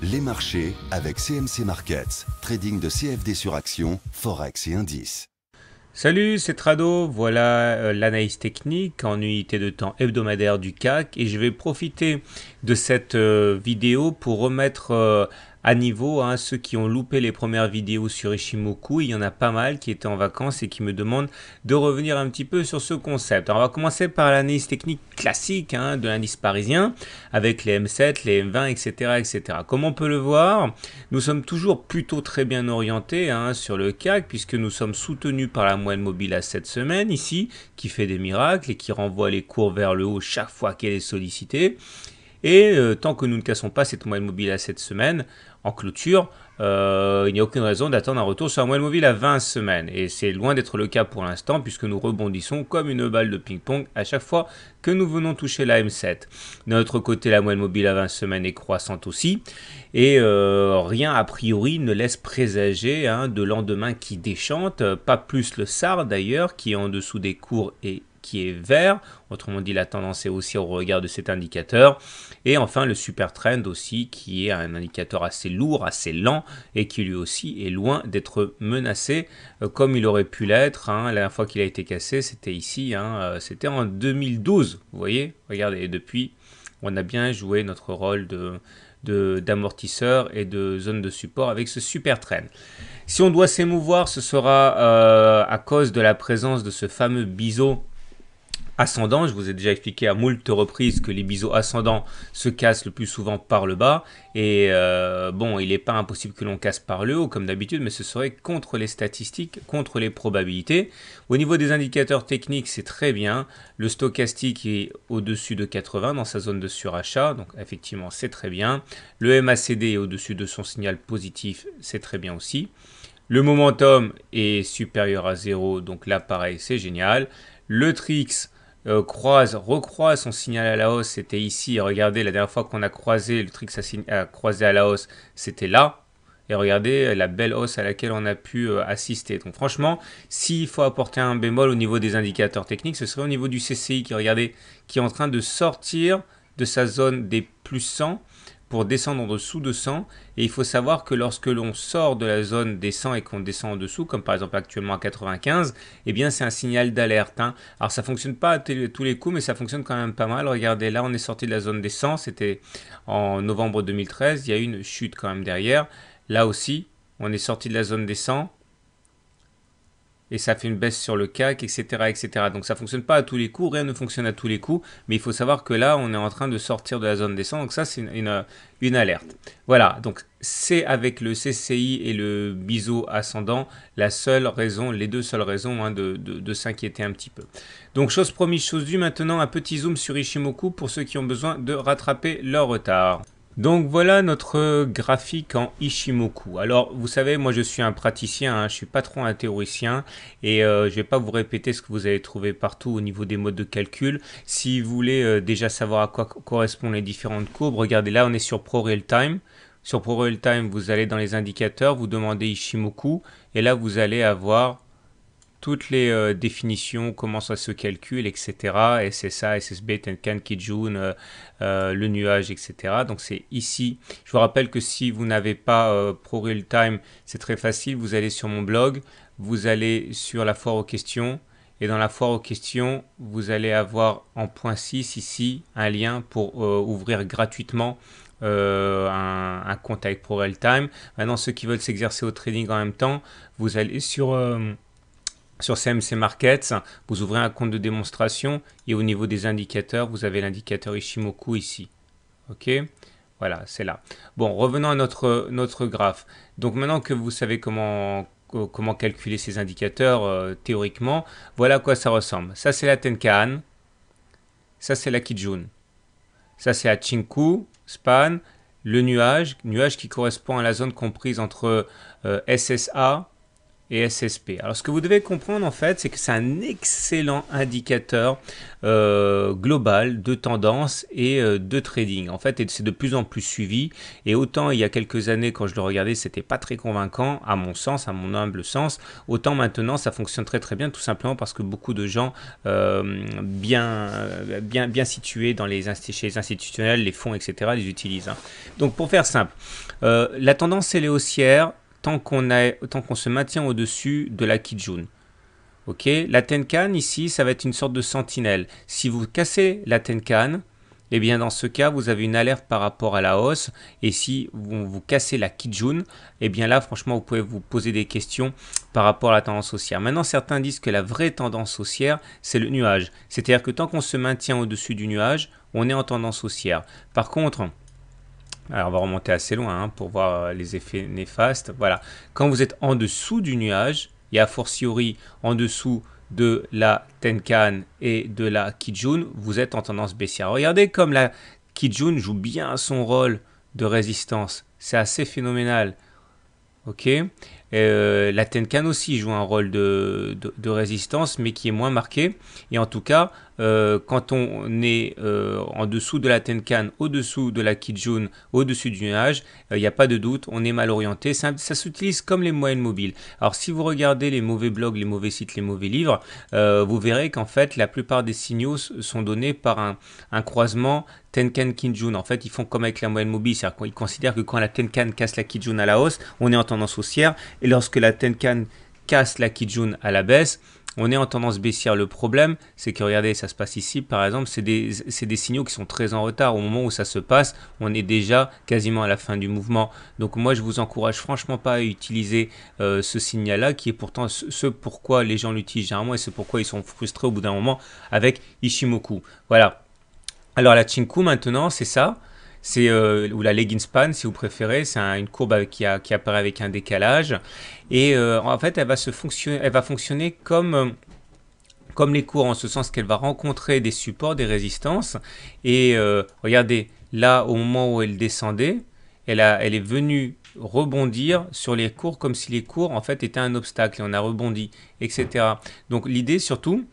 Les marchés avec CMC Markets, trading de CFD sur action, Forex et indices. Salut, c'est Trado, voilà l'analyse technique en unité de temps hebdomadaire du CAC et je vais profiter de cette vidéo pour remettre à niveau ceux qui ont loupé les premières vidéos sur Ishimoku. Il y en a pas mal qui étaient en vacances et qui me demandent de revenir un petit peu sur ce concept. Alors on va commencer par l'analyse technique classique de l'indice parisien avec les M7, les M20, etc., etc. Comme on peut le voir, nous sommes toujours plutôt très bien orientés sur le CAC puisque nous sommes soutenus par la moyenne mobile à 7 semaines ici qui fait des miracles et qui renvoie les cours vers le haut chaque fois qu'elle est sollicitée. Et tant que nous ne cassons pas cette moyenne mobile à 7 semaines en clôture, il n'y a aucune raison d'attendre un retour sur la moyenne mobile à 20 semaines. Et c'est loin d'être le cas pour l'instant puisque nous rebondissons comme une balle de ping-pong à chaque fois que nous venons toucher la M7. D'un autre côté, la moyenne mobile à 20 semaines est croissante aussi. Et rien a priori ne laisse présager de lendemain qui déchante. Pas plus le SAR d'ailleurs qui est en dessous des cours et qui est vert, autrement dit la tendance est haussière au regard de cet indicateur, et enfin le super trend aussi qui est un indicateur assez lourd, assez lent et qui lui aussi est loin d'être menacé comme il aurait pu l'être. La dernière fois qu'il a été cassé c'était ici, c'était en 2012, vous voyez, regardez, depuis on a bien joué notre rôle d'amortisseur et de zone de support avec ce super trend. Si on doit s'émouvoir, ce sera à cause de la présence de ce fameux biseau ascendant. Je vous ai déjà expliqué à moult reprises que les biseaux ascendants se cassent le plus souvent par le bas. Et bon, il n'est pas impossible que l'on casse par le haut comme d'habitude, mais ce serait contre les statistiques, contre les probabilités. Au niveau des indicateurs techniques, c'est très bien. Le stochastique est au-dessus de 80 dans sa zone de surachat, donc effectivement c'est très bien. Le MACD est au-dessus de son signal positif, c'est très bien aussi. Le momentum est supérieur à 0, donc là pareil, c'est génial. Le TRIX recroise son signal à la hausse, c'était ici. Regardez, la dernière fois qu'on a croisé, le TRIX a croisé à la hausse, c'était là. Et regardez la belle hausse à laquelle on a pu assister. Donc franchement, s'il faut apporter un bémol au niveau des indicateurs techniques, ce serait au niveau du CCI qui est en train de sortir de sa zone des plus 100 pour descendre en dessous de 100. Et il faut savoir que lorsque l'on sort de la zone des 100 et qu'on descend en dessous, comme par exemple actuellement à 95, eh bien c'est un signal d'alerte. Alors ça ne fonctionne pas à tous les coups, mais ça fonctionne quand même pas mal. Regardez, là on est sorti de la zone des 100, c'était en novembre 2013, il y a eu une chute quand même derrière. Là aussi, on est sorti de la zone des 100. Et ça fait une baisse sur le CAC, etc., etc. Donc ça ne fonctionne pas à tous les coups, rien ne fonctionne à tous les coups, mais il faut savoir que là, on est en train de sortir de la zone des 100, donc ça, c'est une alerte. Voilà, donc c'est avec le CCI et le biseau ascendant la seule raison, les deux seules raisons de s'inquiéter un petit peu. Donc chose promise, chose due, maintenant un petit zoom sur Ishimoku pour ceux qui ont besoin de rattraper leur retard. Donc voilà notre graphique en Ishimoku. Alors vous savez, moi je suis un praticien, je ne suis pas trop un théoricien et je ne vais pas vous répéter ce que vous allez trouver partout au niveau des modes de calcul. Si vous voulez déjà savoir à quoi correspondent les différentes courbes, regardez là on est sur ProRealTime. Sur ProRealTime vous allez dans les indicateurs, vous demandez Ishimoku et là vous allez avoir toutes les définitions, comment ça se calcule, etc. SSA, SSB, Tenkan, Kijun, le nuage, etc. Donc c'est ici. Je vous rappelle que si vous n'avez pas ProRealTime, c'est très facile. Vous allez sur mon blog, vous allez sur la foire aux questions. Et dans la foire aux questions, vous allez avoir en point 6 ici un lien pour ouvrir gratuitement un compte avec ProRealTime. Maintenant, ceux qui veulent s'exercer au trading en même temps, vous allez sur CMC Markets, vous ouvrez un compte de démonstration et au niveau des indicateurs, vous avez l'indicateur Ishimoku ici. Ok, voilà, c'est là. Bon, revenons à notre graphe. Donc maintenant que vous savez comment calculer ces indicateurs théoriquement, voilà à quoi ça ressemble. Ça, c'est la Tenkan. Ça, c'est la Kijun. Ça, c'est la Chinku, Span, le nuage qui correspond à la zone comprise entre SSA et SSP. Alors ce que vous devez comprendre en fait, c'est que c'est un excellent indicateur global de tendance et de trading. En fait, c'est de plus en plus suivi, et autant il y a quelques années quand je le regardais, c'était pas très convaincant à mon sens, à mon humble sens, autant maintenant ça fonctionne très très bien, tout simplement parce que beaucoup de gens bien situés chez les institutionnels, les fonds, etc., les utilisent. Hein. Donc pour faire simple, la tendance elle est haussière tant qu'on se maintient au-dessus de la Kijun. Ok, la Tenkan ici, ça va être une sorte de sentinelle. Si vous cassez la Tenkan, eh bien dans ce cas, vous avez une alerte par rapport à la hausse. Et si vous cassez la Kijun, eh bien là, franchement, vous pouvez vous poser des questions par rapport à la tendance haussière. Maintenant, certains disent que la vraie tendance haussière, c'est le nuage. C'est-à-dire que tant qu'on se maintient au-dessus du nuage, on est en tendance haussière. Par contre, alors on va remonter assez loin hein, pour voir les effets néfastes. Voilà. Quand vous êtes en dessous du nuage, et a fortiori en dessous de la Tenkan et de la Kijun, vous êtes en tendance baissière. Regardez comme la Kijun joue bien son rôle de résistance. C'est assez phénoménal. Ok. La Tenkan aussi joue un rôle de résistance, mais qui est moins marqué. Et en tout cas, quand on est en dessous de la Tenkan, au-dessous de la Kijun, au-dessus du nuage, il n'y a pas de doute, on est mal orienté. Ça s'utilise comme les moyennes mobiles. Alors si vous regardez les mauvais blogs, les mauvais sites, les mauvais livres, vous verrez qu'en fait, la plupart des signaux sont donnés par un croisement Tenkan Kijun. En fait, ils font comme avec la moyenne mobile, c'est-à-dire qu'ils considèrent que quand la Tenkan casse la Kijun à la hausse, on est en tendance haussière. Et lorsque la Tenkan casse la Kijun à la baisse, on est en tendance baissière. Le problème, c'est que regardez, ça se passe ici, par exemple, c'est des signaux qui sont très en retard. Au moment où ça se passe, on est déjà quasiment à la fin du mouvement. Donc moi, je vous encourage franchement pas à utiliser ce signal-là, qui est pourtant ce pourquoi les gens l'utilisent généralement et ce pourquoi ils sont frustrés au bout d'un moment avec Ichimoku. Voilà. Alors la Chinku maintenant, c'est ça. C'est ou la legging span si vous préférez, c'est une courbe qui apparaît avec un décalage et en fait elle va fonctionner comme les cours en ce sens qu'elle va rencontrer des supports, des résistances et regardez là au moment où elle descendait, elle est venue rebondir sur les cours comme si les cours en fait étaient un obstacle et on a rebondi, etc. Donc l'idée surtout,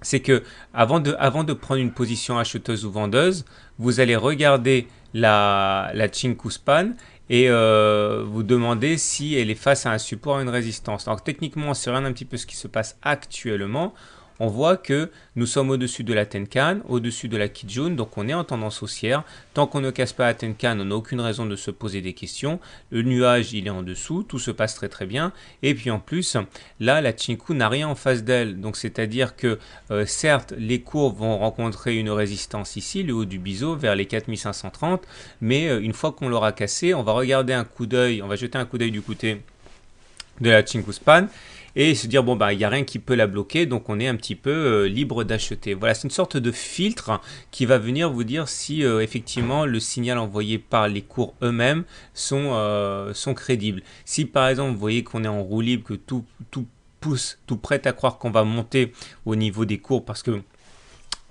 c'est que avant de prendre une position acheteuse ou vendeuse, vous allez regarder la Chinku Span et vous demander si elle est face à un support ou à une résistance. Donc techniquement, si on regarde un petit peu ce qui se passe actuellement, on voit que nous sommes au-dessus de la Tenkan, au-dessus de la Kijun, donc on est en tendance haussière. Tant qu'on ne casse pas la Tenkan, on n'a aucune raison de se poser des questions. Le nuage, il est en dessous, tout se passe très très bien. Et puis en plus, là, la Chinku n'a rien en face d'elle. Donc c'est-à-dire que certes, les cours vont rencontrer une résistance ici, le haut du biseau, vers les 4530. Mais une fois qu'on l'aura cassé, on va regarder un coup d'œil, on va jeter un coup d'œil du côté de la Chinku Span et se dire bon bah il n'y a rien qui peut la bloquer, donc on est un petit peu libre d'acheter. Voilà, c'est une sorte de filtre qui va venir vous dire si effectivement le signal envoyé par les cours eux-mêmes sont crédibles. Si par exemple vous voyez qu'on est en roue libre, que tout pousse, tout prête à croire qu'on va monter au niveau des cours parce que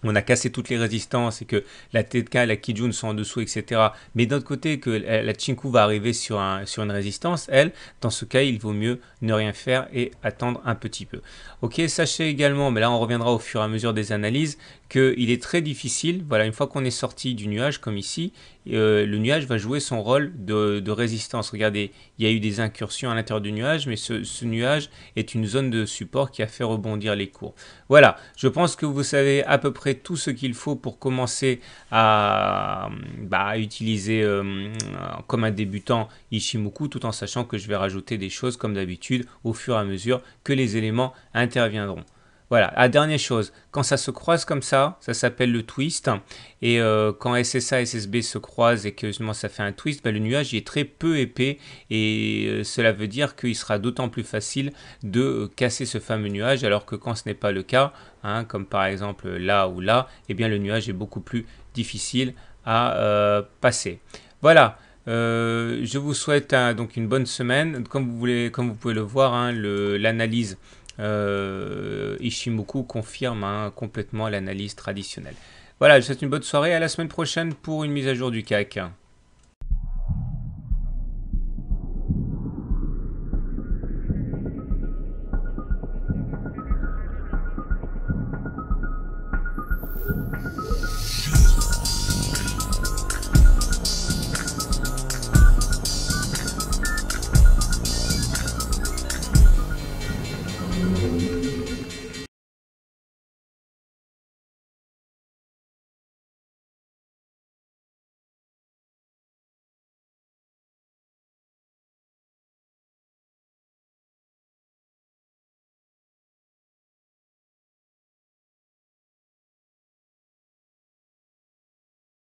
on a cassé toutes les résistances et que la Tenkan et la Kijun sont en dessous, etc. Mais d'un autre côté, que la Chinku va arriver sur une résistance, elle, dans ce cas, il vaut mieux ne rien faire et attendre un petit peu. Ok, sachez également, mais là on reviendra au fur et à mesure des analyses, qu'il est très difficile, voilà, une fois qu'on est sorti du nuage, comme ici, le nuage va jouer son rôle de résistance. Regardez, il y a eu des incursions à l'intérieur du nuage, mais ce nuage est une zone de support qui a fait rebondir les cours. Voilà, je pense que vous savez à peu près tout ce qu'il faut pour commencer à utiliser comme un débutant Ichimoku, tout en sachant que je vais rajouter des choses comme d'habitude au fur et à mesure que les éléments interviendront. Voilà, la dernière chose, quand ça se croise comme ça s'appelle le twist. Et quand SSA et SSB se croisent et que justement ça fait un twist, le nuage est très peu épais et cela veut dire qu'il sera d'autant plus facile de casser ce fameux nuage, alors que quand ce n'est pas le cas, hein, comme par exemple là ou là, eh bien le nuage est beaucoup plus difficile à passer. Voilà. Je vous souhaite donc une bonne semaine. Comme vous pouvez le voir, hein, l'analyse Ichimoku confirme complètement l'analyse traditionnelle. Voilà, je vous souhaite une bonne soirée, à la semaine prochaine pour une mise à jour du CAC.